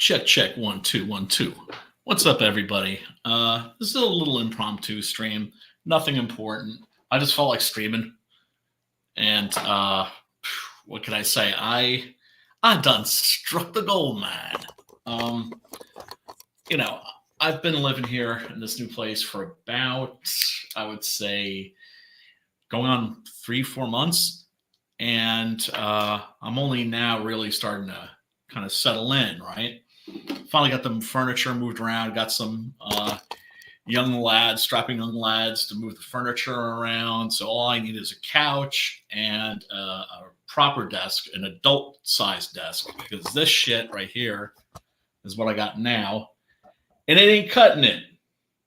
Check, check, 1, 2, 1, 2. What's up, everybody? This is a little impromptu stream. Nothing important. I just felt like streaming. And what can I say? I done struck the gold mine. I've been living here in this new place for about, I would say, going on 3-4 months. And I'm only now really starting to kind of settle in, right? Finally got the furniture moved around, got some strapping young lads to move the furniture around. So all I need is a couch and a proper desk, an adult-sized desk, because this shit right here is what I got now, and it ain't cutting it.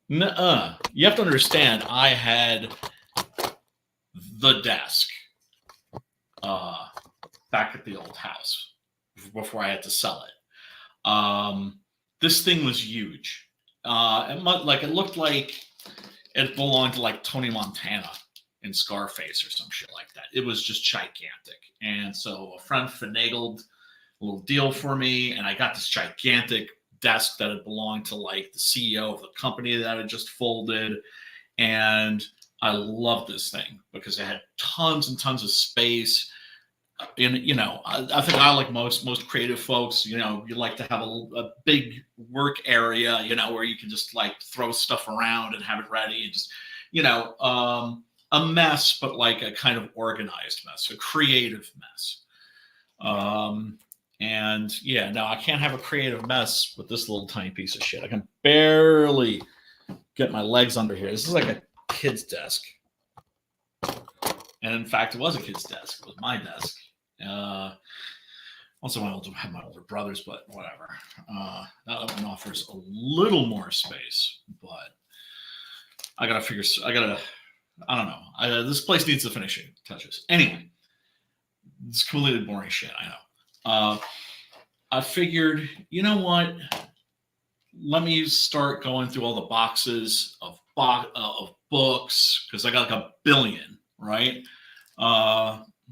Nuh-uh. You have to understand, I had the desk back at the old house before I had to sell it. This thing was huge. It looked like it belonged to like Tony Montana in Scarface or some shit like that. It was just gigantic. And so a friend finagled a little deal for me, and I got this gigantic desk that had belonged to like the CEO of the company that had just folded. And I loved this thing because it had tons and tons of space. And I think I, like most creative folks, you like to have a big work area, where you can just like throw stuff around and have it ready, and just a mess, but like a kind of organized mess, a creative mess. And yeah, no, I can't have a creative mess with this little tiny piece of shit. I can barely get my legs under here. This is like a kid's desk. And in fact, it was a kid's desk. It was my desk. Also, I had my older brothers, but whatever. That one offers a little more space, but I don't know. This place needs the finishing touches. Anyway, it's completely boring shit, I know. I figured, you know what? Let me start going through all the boxes of books, because I got like 1 billion, right?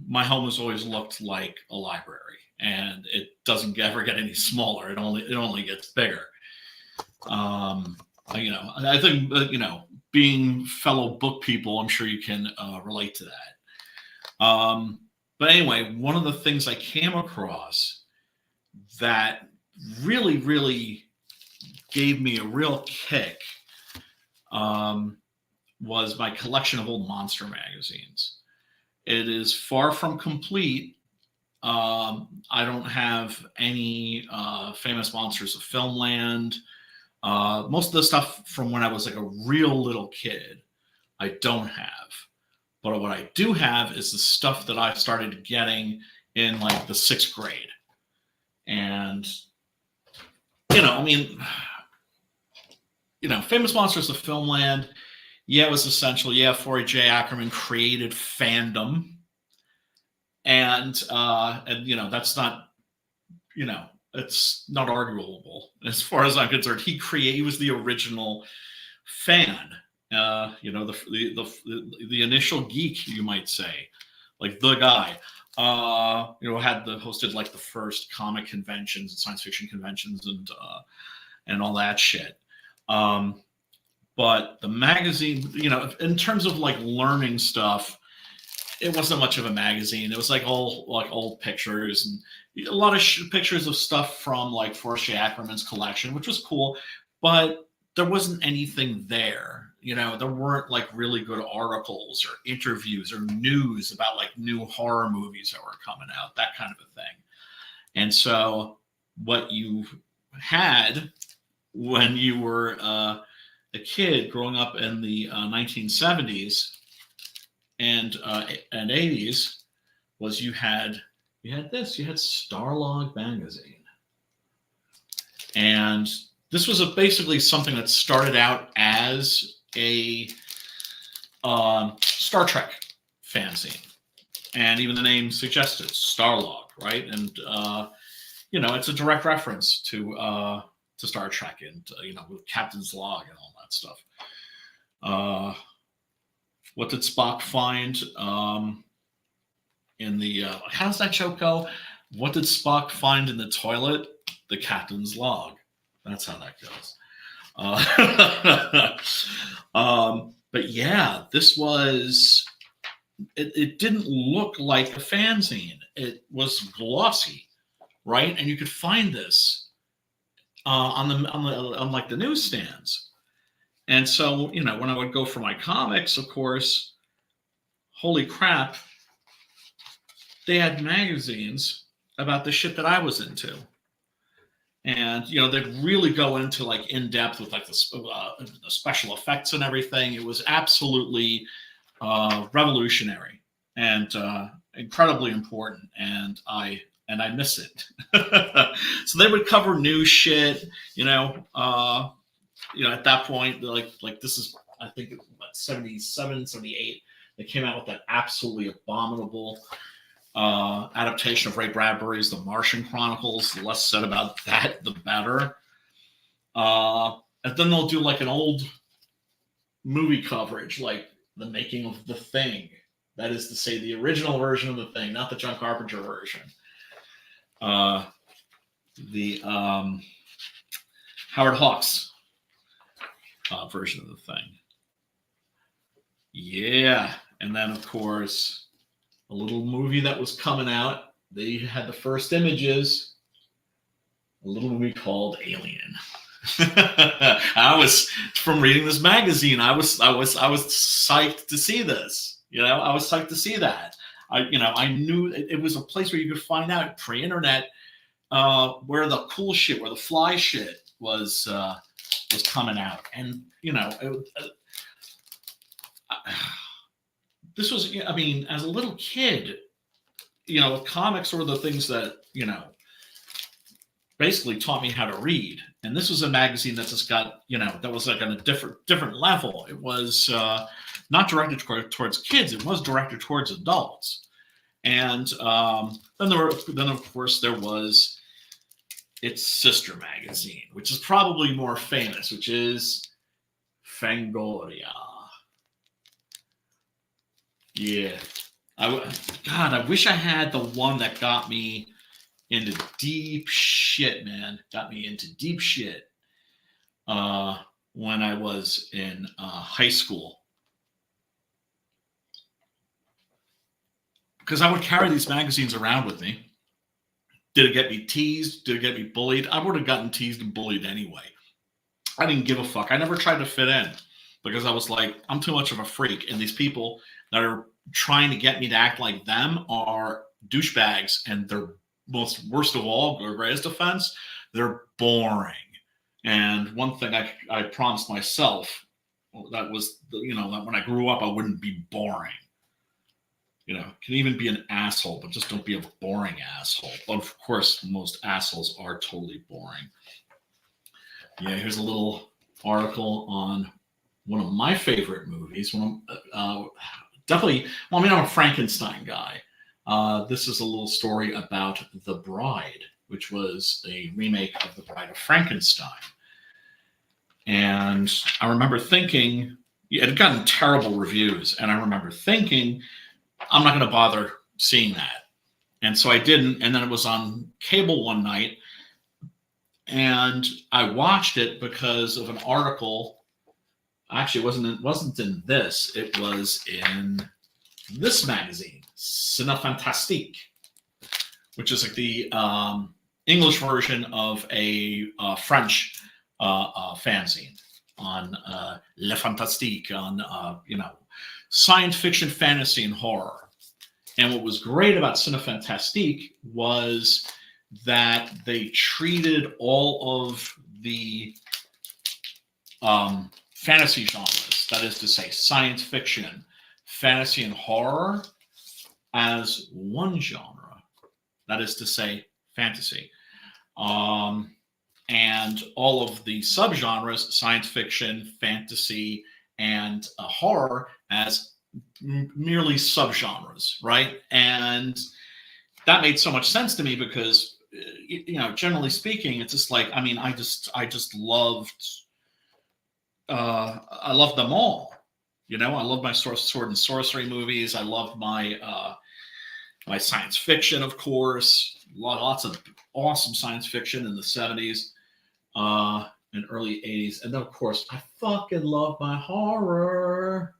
My home has always looked like a library, and it doesn't ever get any smaller. It only gets bigger. I think being fellow book people, I'm sure you can relate to that. But anyway, one of the things I came across that really, really gave me a real kick was my collection of old monster magazines. It is far from complete. I don't have any famous monsters of Filmland. Most of the stuff from when I was like a real little kid, I don't have. But what I do have is the stuff that I started getting in like the 6th grade. And, famous monsters of Filmland. Yeah, it was essential. Yeah, Forey J. Ackerman created fandom. And that's not, it's not arguable as far as I'm concerned. He was the original fan, the initial geek, you might say, like the guy, hosted like the first comic conventions and science fiction conventions and all that shit. But the magazine, in terms of like learning stuff, it wasn't much of a magazine. It was like old pictures and a lot of pictures of stuff from like Forrest J. Ackerman's collection, which was cool, but there wasn't anything there. There weren't like really good articles or interviews or news about like new horror movies that were coming out, that kind of a thing. And so what you had when you were a kid growing up in the 1970s and 80s was you had STARLOG magazine. And this was basically something that started out as a Star Trek fanzine. And even the name suggested STARLOG, right? And, it's a direct reference to Star Trek and, with Captain's Log and all that stuff. What did Spock find in the, how does that joke go? What did Spock find in the toilet the captain's log. That's how that goes. But yeah, this was. It didn't look like a fanzine. It was glossy, right? And you could find this on like the newsstands. And so, when I would go for my comics, of course, holy crap, they had magazines about the shit that I was into. And, they'd really go into like in depth with like the special effects and everything. It was absolutely revolutionary and incredibly important. And I miss it. So they would cover new shit, at that point, like this is, I think, 77, 78. They came out with that absolutely abominable adaptation of Ray Bradbury's The Martian Chronicles. The less said about that, the better. And then they'll do like an old movie coverage, like the making of The Thing. That is to say, the original version of The Thing, not the John Carpenter version. The Howard Hawks version of The Thing. Yeah. And then, of course, a little movie that was coming out. They had the first images. A little movie called Alien. I was, from reading this magazine, I was psyched to see this. I was psyched to see that. I knew it was a place where you could find out pre-internet where the cool shit, where the fly shit was coming out, and this was, as a little kid, comics were the things that basically taught me how to read. And this was a magazine that just got, that was like on a different level. It was not directed towards kids. It was directed towards adults. And then of course there was its sister magazine, which is probably more famous, which is Fangoria. Yeah. I wish I had the one that got me into deep shit, man. Got me into deep shit when I was in high school. Because I would carry these magazines around with me. Did it get me teased? Did it get me bullied? I would have gotten teased and bullied anyway. I didn't give a fuck. I never tried to fit in because I was like, I'm too much of a freak. And these people that are trying to get me to act like them are douchebags, and they're worst of all, greatest offense, they're boring. And one thing I promised myself, that was, that when I grew up, I wouldn't be boring. Can even be an asshole, but just don't be a boring asshole. But of course, most assholes are totally boring. Yeah, here's a little article on one of my favorite movies. Definitely, I'm a Frankenstein guy. This is a little story about The Bride, which was a remake of The Bride of Frankenstein. And I remember thinking, it had gotten terrible reviews, and I remember thinking, I'm not going to bother seeing that. And so I didn't, and then it was on cable one night, and I watched it because of an article. Actually, it wasn't in this. It was in this magazine, Ciné Fantastique, which is like the English version of a French fanzine on Le Fantastique, on science fiction, fantasy, and horror. And what was great about Ciné Fantastique was that they treated all of the fantasy genres, that is to say science fiction, fantasy, and horror, as one genre, that is to say fantasy. And all of the subgenres, science fiction, fantasy, and horror, as merely subgenres, right? And that made so much sense to me because, generally speaking, it's just like, I just loved, I loved them all. I love my sword and sorcery movies. I love my my science fiction, of course. lots of awesome science fiction in the 70s and early 80s. And then, of course, I fucking love my horror.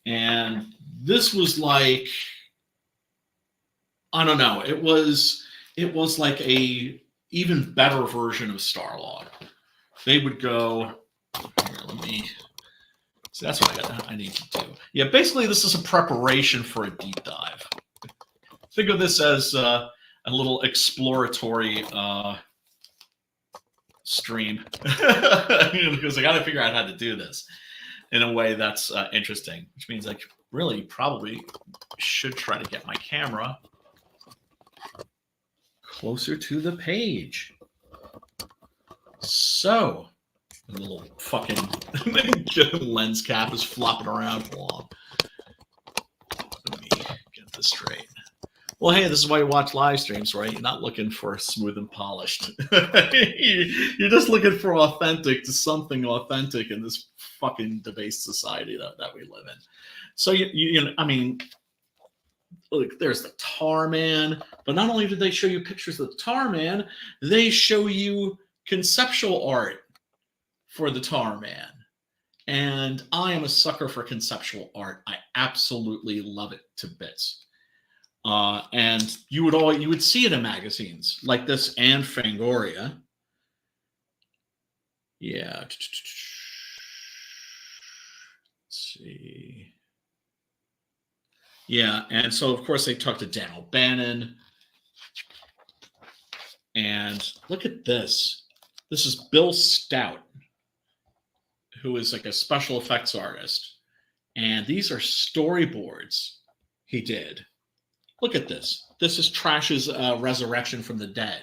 And this was like, I don't know, it was like a even better version of STARLOG. They would go, here, let me, so that's what I need to do. Yeah, basically this is a preparation for a deep dive. Think of this as a little exploratory stream because I got to figure out how to do this in a way that's interesting, which means I really probably should try to get my camera closer to the page. So, the little fucking lens cap is flopping around. Hold on. Let me get this straight. Well, hey, this is why you watch live streams, right? You're not looking for smooth and polished. You're just looking for authentic to something authentic in this fucking debased society that we live in. So, you know, I mean, look, there's the Tar Man. But not only did they show you pictures of the Tar Man, they show you conceptual art for the Tar Man. And I am a sucker for conceptual art. I absolutely love it to bits. And you would see it in magazines like this and Fangoria. Yeah. Let's see. Yeah, and so of course they talked to Dan O'Bannon. And look at this. This is Bill Stout, who is like a special effects artist. And these are storyboards he did. Look at this. This is Trash's resurrection from the dead.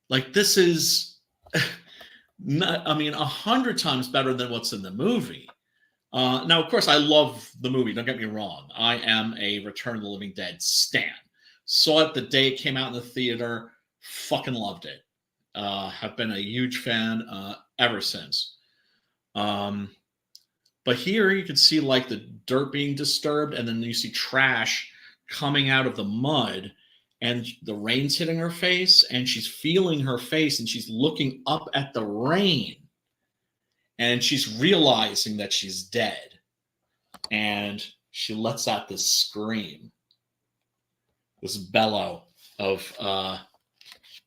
Like, this is, not, I mean, 100 times better than what's in the movie. Now, of course, I love the movie. Don't get me wrong. I am a Return of the Living Dead stan. Saw it the day it came out in the theater. Fucking loved it. Have been a huge fan ever since. But here you can see like the dirt being disturbed, and then you see Trash coming out of the mud, and the rain's hitting her face, and she's feeling her face, and she's looking up at the rain, and she's realizing that she's dead, and she lets out this scream, this bellow of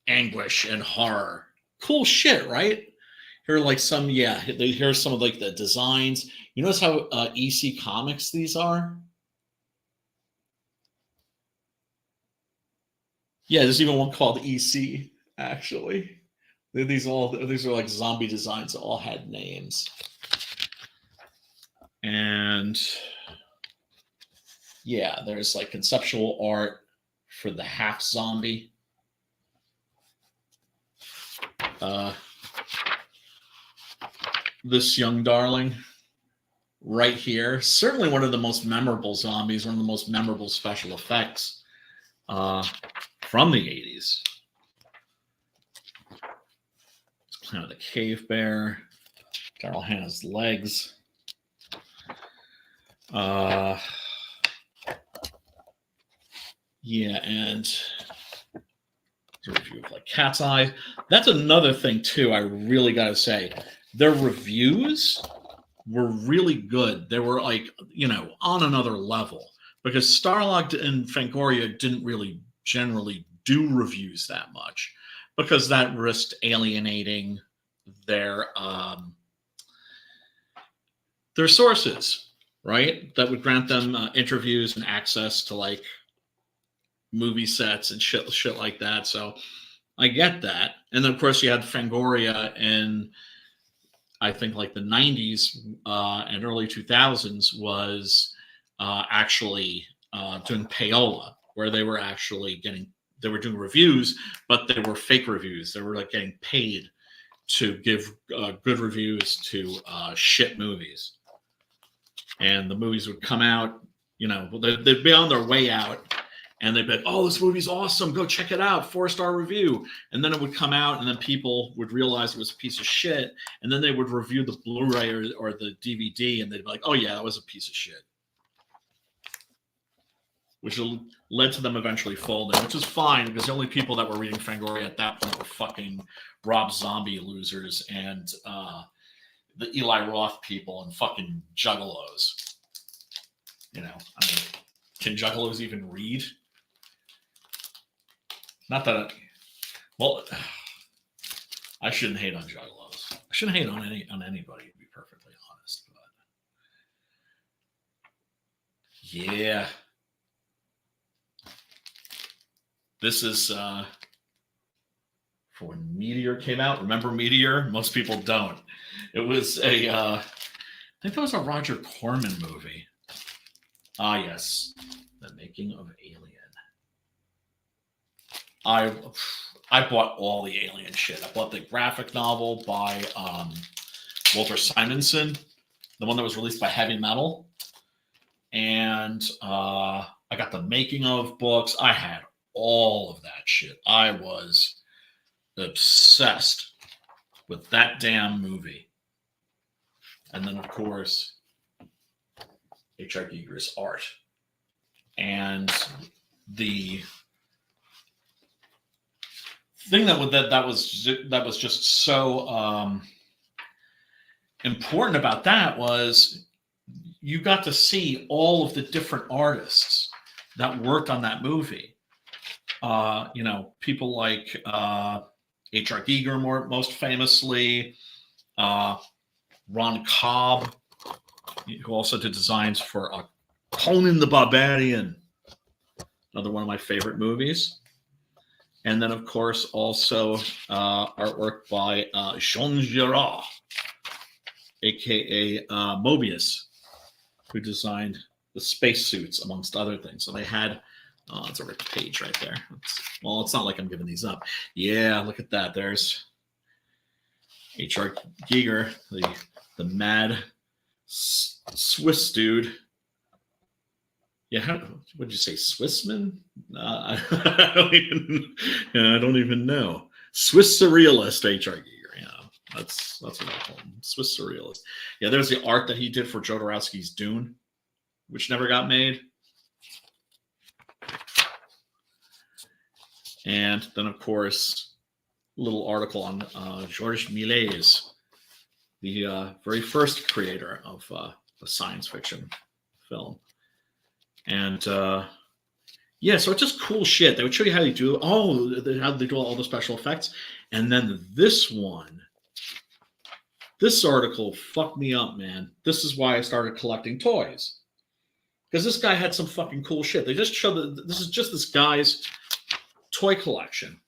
anguish and horror. Cool shit, right? Here are like some, yeah, here's some of like the designs. You notice how EC Comics these are? Yeah, there's even one called EC, actually. These are like zombie designs that all had names. And yeah, there's like conceptual art for the half zombie. This young darling right here, certainly one of the most memorable zombies, one of the most memorable special effects from the 80s. It's kind of the cave bear. Daryl Hannah's legs. Yeah, and a review of like Cat's Eye. That's another thing too. I really got to say, their reviews were really good. They were like, you know, on another level, because STARLOG and Fangoria didn't really generally do reviews that much, because that risked alienating their sources, right? That would grant them interviews and access to like movie sets and shit like that. So I get that. And then of course you had Fangoria in, I think, like the 90s and early 2000s was actually doing payola, where they were actually they were doing reviews, but they were fake reviews. They were like getting paid to give good reviews to shit movies. And the movies would come out, you know, they'd be on their way out, and they'd be like, oh, this movie's awesome, go check it out, 4-star review. And then it would come out, and then people would realize it was a piece of shit, and then they would review the Blu-ray or the DVD, and they'd be like, oh yeah, that was a piece of shit. which led to them eventually folding, which is fine because the only people that were reading Fangoria at that point were fucking Rob Zombie losers and the Eli Roth people and fucking juggalos. You know, I mean, can juggalos even read? Not that, well, I shouldn't hate on juggalos. I shouldn't hate on anybody, to be perfectly honest. But yeah, this is for when Meteor came out. Remember Meteor? Most people don't. It was I think that was a Roger Corman movie. Ah, yes, The Making of Alien. I bought all the Alien shit. I bought the graphic novel by Walter Simonson, the one that was released by Heavy Metal, and I got the making of books. I had all of that shit. I was obsessed with that damn movie. And then, of course, H.R. Giger's art. And the thing that was just so important about that was you got to see all of the different artists that worked on that movie. You know, people like H.R. Giger, most famously, Ron Cobb, who also did designs for Conan the Barbarian, another one of my favorite movies. And then, of course, also artwork by Jean Girard, a.k.a. Mobius, who designed the spacesuits, amongst other things. So they had, it's a ripped page right there. It's not like I'm giving these up. Yeah, look at that. There's H.R. Giger, the mad Swiss dude. Yeah, what did you say, Swissman? I don't even know. Swiss surrealist, H.R. Giger. Yeah, that's what I call him, Swiss surrealist. Yeah, there's the art that he did for Jodorowsky's Dune, which never got made. And then, of course, a little article on Georges Méliès, the very first creator of the science fiction film. And yeah, so it's just cool shit. They would show you how they do how they do all the special effects. And then this article fucked me up, man. This is why I started collecting toys, because this guy had some fucking cool shit. They just showed that this is just this guy's toy collection.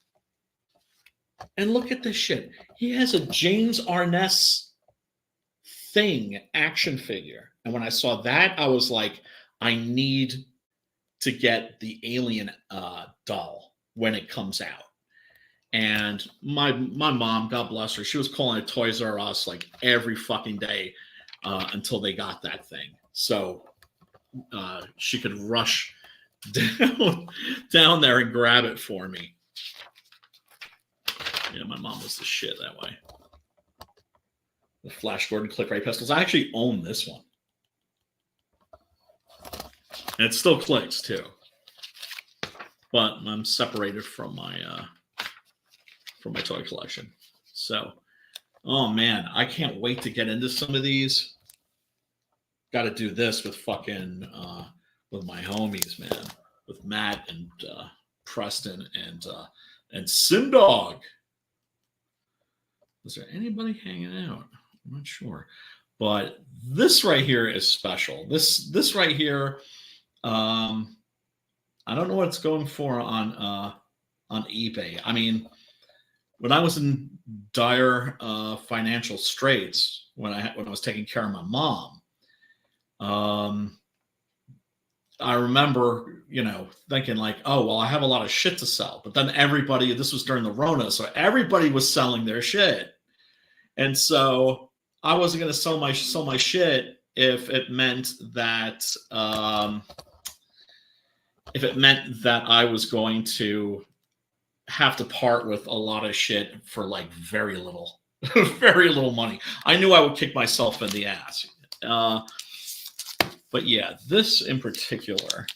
And look at this shit. He has a James Arness Thing action figure. And when I saw that, I was like, I need to get the Alien doll when it comes out. And my mom, God bless her, she was calling it Toys R Us like every fucking day until they got that thing. So she could rush down there and grab it for me. Yeah, my mom was the shit that way. The Flash Gordon Click Ray pistols. I actually own this one. And it still clicks too. But I'm separated from my toy collection. So, oh man, I can't wait to get into some of these. Got to do this with fucking with my homies, man. With Matt and Preston and Simdog. Is there anybody hanging out? I'm not sure. But this right here is special. This right here, I don't know what it's going for on eBay. I mean, when I was in dire financial straits, when I was taking care of my mom, I remember, thinking like, oh, well, I have a lot of shit to sell. But then this was during the Rona, so everybody was selling their shit. And so I wasn't going to sell my shit if it meant that I was going to have to part with a lot of shit for like very little, very little money. I knew I would kick myself in the ass. But yeah, this in particular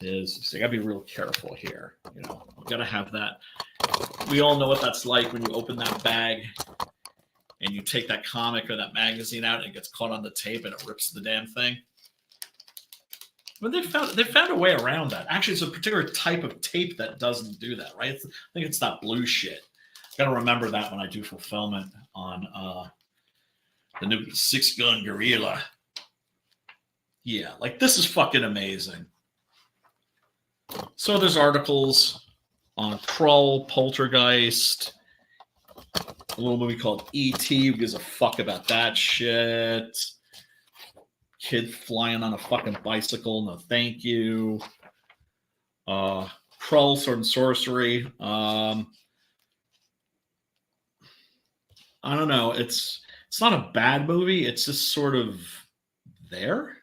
is, so you gotta be real careful here. You know, you gotta have that. We all know what that's like when you open that bag and you take that comic or that magazine out and it gets caught on the tape and it rips the damn thing. But they found a way around that. Actually, it's a particular type of tape that doesn't do that, right? I think it's that blue shit. Got to remember that when I do fulfillment on the new 6-gun Gorilla. Yeah, like this is fucking amazing. So there's articles on Krull, Poltergeist, a little movie called E.T. Who gives a fuck about that shit? Kid flying on a fucking bicycle, no thank you. Krull, Sword and Sorcery. I don't know. It's not a bad movie. It's just sort of there.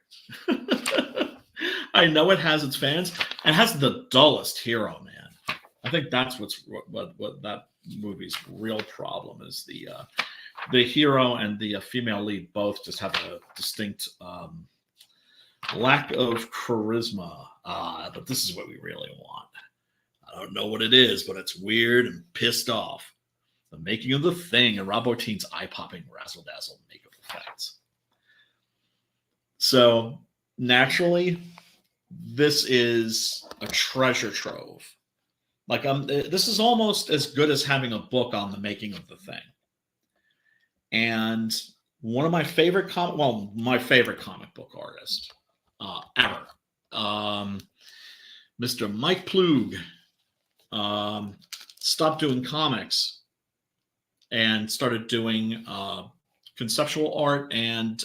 I know it has its fans. It has the dullest hero, man. I think that's what that movie's real problem is. The hero and the female lead both just have a distinct lack of charisma. But this is what we really want. I don't know what it is, but it's weird and pissed off. The making of The Thing and Rob Bottin's eye-popping razzle-dazzle makeup effects. So naturally, this is a treasure trove. Like this is almost as good as having a book on the making of The Thing. And one of my favorite my favorite comic book artist ever, Mr. Mike Ploog, stopped doing comics and started doing conceptual art and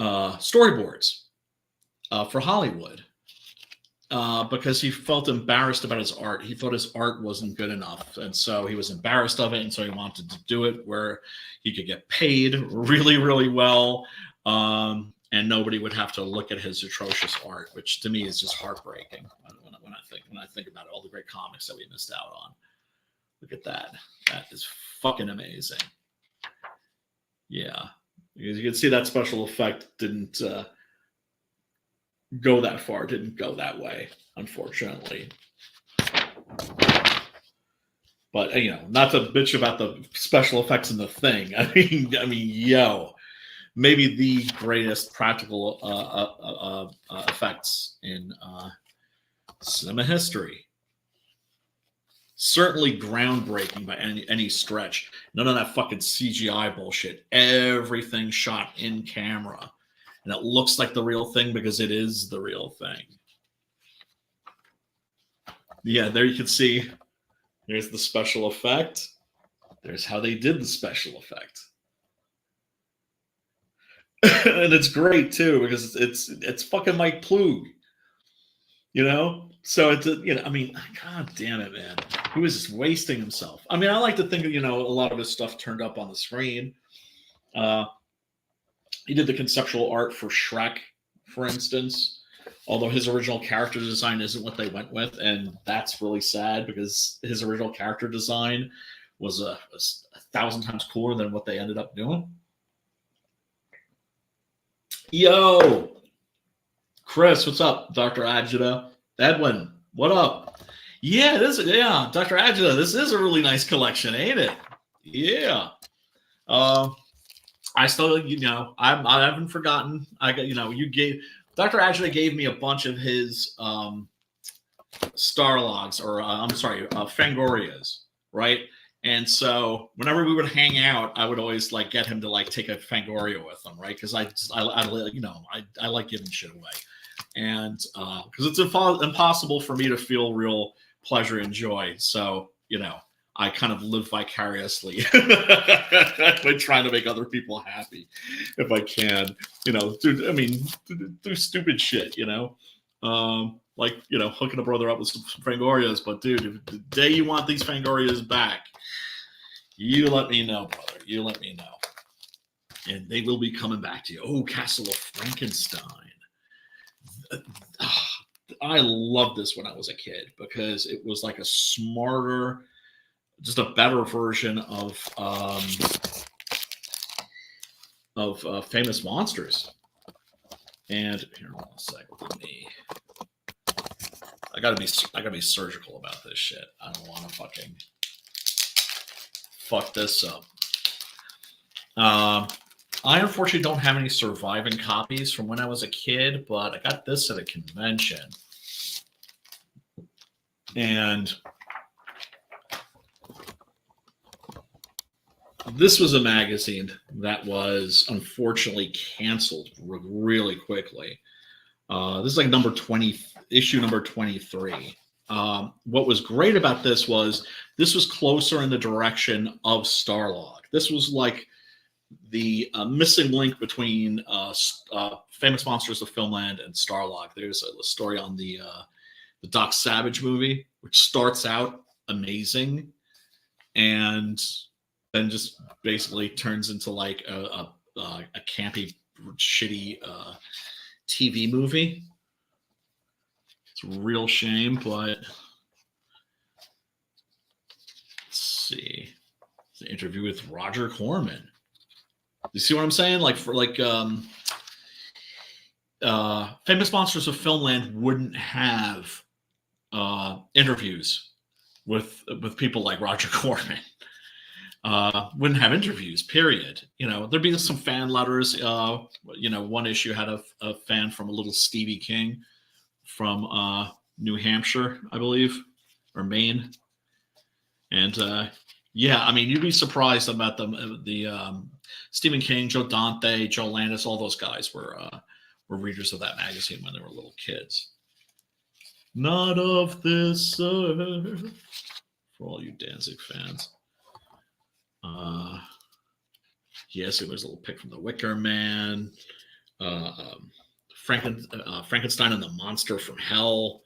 storyboards for Hollywood. Because he felt embarrassed about his art. He thought his art wasn't good enough. And so he was embarrassed of it. And so he wanted to do it where he could get paid really, really well. And nobody would have to look at his atrocious art, which to me is just heartbreaking when I think about it, all the great comics that we missed out on. Look at that. That is fucking amazing. Yeah. Because you can see that special effect didn't go that far, didn't go that way, unfortunately. But you know, not to bitch about the special effects in The Thing. I mean, yo, maybe the greatest practical effects in cinema history. Certainly groundbreaking by any stretch. None of that fucking CGI bullshit. Everything shot in camera. And it looks like the real thing because it is the real thing. Yeah, there you can see. There's the special effect. There's how they did the special effect. And it's great too because it's fucking Mike Ploog. You know? So it's I mean, god damn it, man. Who is just wasting himself? I mean, I like to think a lot of his stuff turned up on the screen. He did the conceptual art for Shrek, for instance, although his original character design isn't what they went with. And that's really sad because his original character design was a 1,000 times cooler than what they ended up doing. Yo, Chris, what's up? Dr. Agita. Edwin, what up? Yeah, Dr. Agita, this is a really nice collection, ain't it? Yeah. I still, I haven't forgotten. I got, Dr. Agita gave me a bunch of his Starlogs, or Fangorias, right? And so whenever we would hang out, I would always get him to take a Fangoria with him, right? Because I like giving shit away, and because it's impossible for me to feel real pleasure and joy. So I kind of live vicariously by trying to make other people happy if I can, through stupid shit, hooking a brother up with some Fangorias. But dude, if the day you want these Fangorias back, you let me know, brother. You let me know. And they will be coming back to you. Oh, Castle of Frankenstein. I loved this when I was a kid because it was like a smarter, just a better version of Famous Monsters. And here, hold on a sec. Let me. I gotta be surgical about this shit. I don't want to fucking fuck this up. I unfortunately don't have any surviving copies from when I was a kid, but I got this at a convention. And this was a magazine that was unfortunately canceled really quickly. This is like number 20, issue number 23. What was great about this was closer in the direction of STARLOG. This was like the missing link between Famous Monsters of Filmland and STARLOG. There's a story on the Doc Savage movie, which starts out amazing and then just basically turns into like a campy, shitty TV movie. It's a real shame, but let's see. It's an interview with Roger Corman. You see what I'm saying? Like for like Famous Monsters of Filmland wouldn't have interviews with people like Roger Corman. Wouldn't have interviews, period. You know, there'd be some fan letters. You know, one issue had a fan from a little Stevie King from New Hampshire, I believe, or Maine. And yeah, I mean, you'd be surprised about the Stephen King, Joe Dante, Joe Landis, all those guys were readers of that magazine when they were little kids. Not of this earth, for all you Danzig fans. Yes, it was a little pic from The Wicker Man, Frankenstein and the Monster from Hell,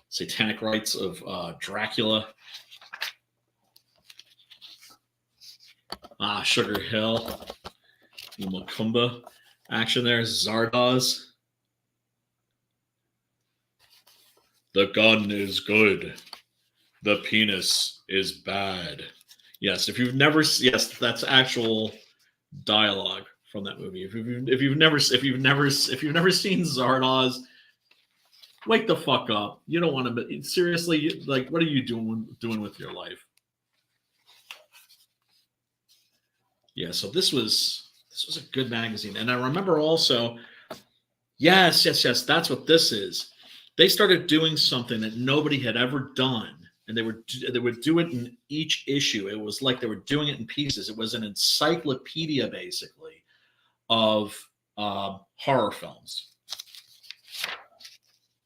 Satanic Rites of Dracula, Sugar Hill, Macumba action there, Zardoz. The gun is good. The penis is bad. Yes, if you've never, yes, that's actual dialogue from that movie. If you've never seen Zardoz, wake the fuck up. You don't want to. Seriously, like, what are you doing with your life? Yeah, so this was a good magazine, and I remember also, yes, that's what this is. They started doing something that nobody had ever done. And they would do it in each issue. It was like they were doing it in pieces. It was an encyclopedia, basically, of horror films.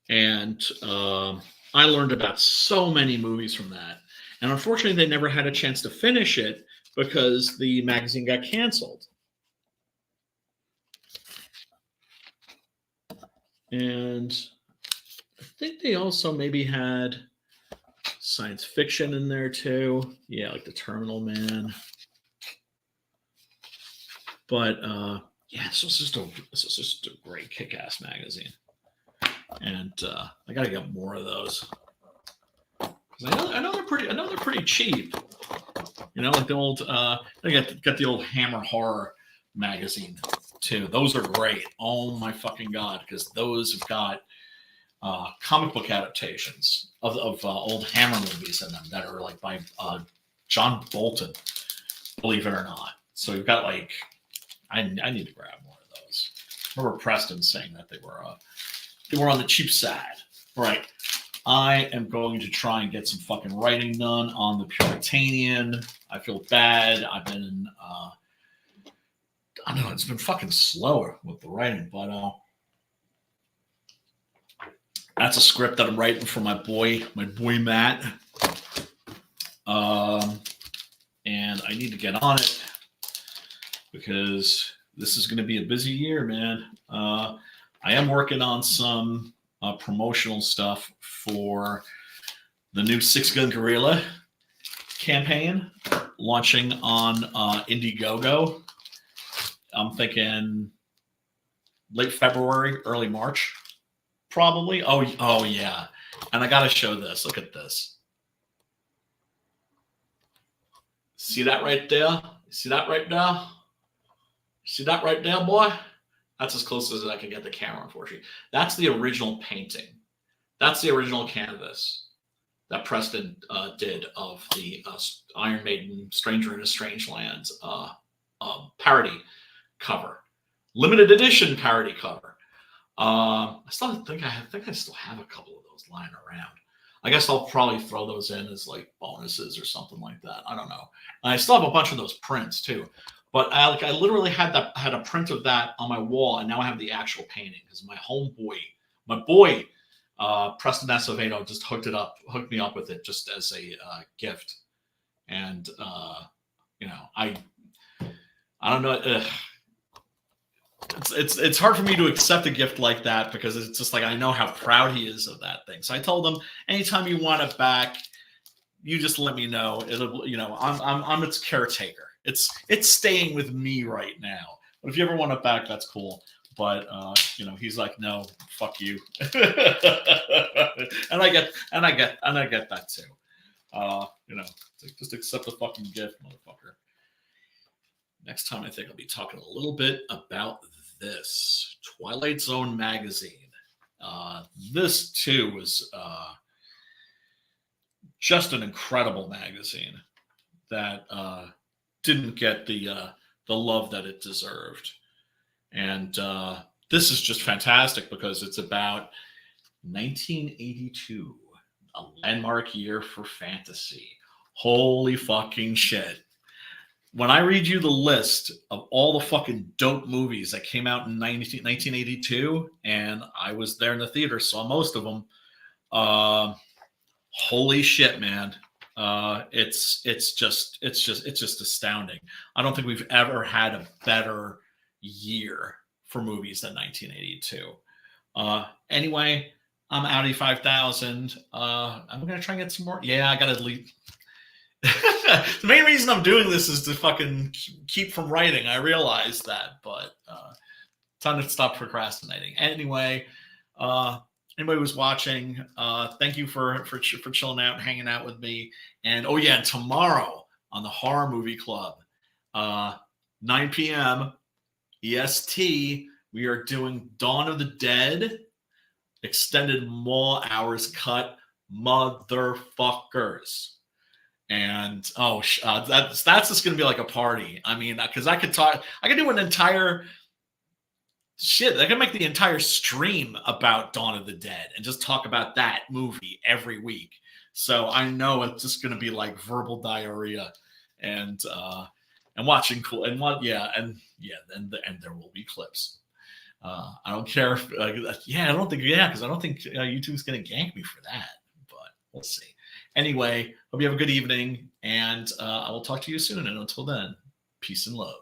And I learned about so many movies from that. And unfortunately, they never had a chance to finish it because the magazine got canceled. And I think they also maybe had science fiction in there too. Yeah, like The Terminal Man. But yeah, this was just a great kick-ass magazine. And I gotta get more of those. I know they're pretty cheap. You know, like the old I got the old Hammer Horror magazine too. Those are great. Oh my fucking god, because those have got comic book adaptations of old Hammer movies in them that are like by John Bolton, believe it or not. So you've got like, I need to grab more of those. I remember Preston saying that they were on the cheap side. All right, I am going to try and get some fucking writing done on the Puritanian. I feel bad. I've been I don't know, it's been fucking slower with the writing, but that's a script that I'm writing for my boy Matt. And I need to get on it because this is going to be a busy year, man. I am working on some promotional stuff for the new Six Gun Gorilla campaign launching on Indiegogo. I'm thinking late February, early March. Probably. Oh yeah. And I got to show this. Look at this. See that right there? See that right there? See that right there, boy? That's as close as I can get the camera, unfortunately. That's the original painting. That's the original canvas that Preston did of the Iron Maiden Stranger in a Strange Land parody cover. Limited edition parody cover. I think I still have a couple of those lying around. I guess I'll probably throw those in as like bonuses or something like that. I don't know. And I still have a bunch of those prints too. But I literally had a print of that on my wall, and now I have the actual painting because my boy Preston Acevedo just hooked me up with it just as a gift. And you know, I don't know. It's hard for me to accept a gift like that because it's just like I know how proud he is of that thing. So I told him, anytime you want it back, you just let me know. It'll, you know, I'm its caretaker. It's staying with me right now. But if you ever want it back, that's cool. But you know, he's like, no, fuck you. and I get that too. You know, just accept the fucking gift, motherfucker. Next time, I think I'll be talking a little bit about this Twilight Zone magazine. This too was just an incredible magazine that didn't get the love that it deserved. And this is just fantastic because it's about 1982, a landmark year for fantasy. Holy fucking shit. When I read you the list of all the fucking dope movies that came out in 1982, and I was there in the theater, saw most of them, holy shit, man. It's just astounding. I don't think we've ever had a better year for movies than 1982. Anyway, I'm Audi 5000. I'm gonna try and get some more. Yeah, I gotta leave. The main reason I'm doing this is to fucking keep from writing. I realize that, but time to stop procrastinating. Anyway, anybody who's watching, thank you for chilling out, hanging out with me. And oh yeah, tomorrow on the Horror Movie Club, 9 p.m. EST, we are doing Dawn of the Dead, extended mall hours cut, motherfuckers. And that's just gonna be like a party. I mean, because I could do an entire shit. I can make the entire stream about Dawn of the Dead and just talk about that movie every week. So I know it's just gonna be like verbal diarrhea and watching cool and what and there will be clips. I don't care if because I don't think YouTube's gonna gank me for that, but we'll see. Anyway, hope you have a good evening, and I will talk to you soon. And until then, peace and love.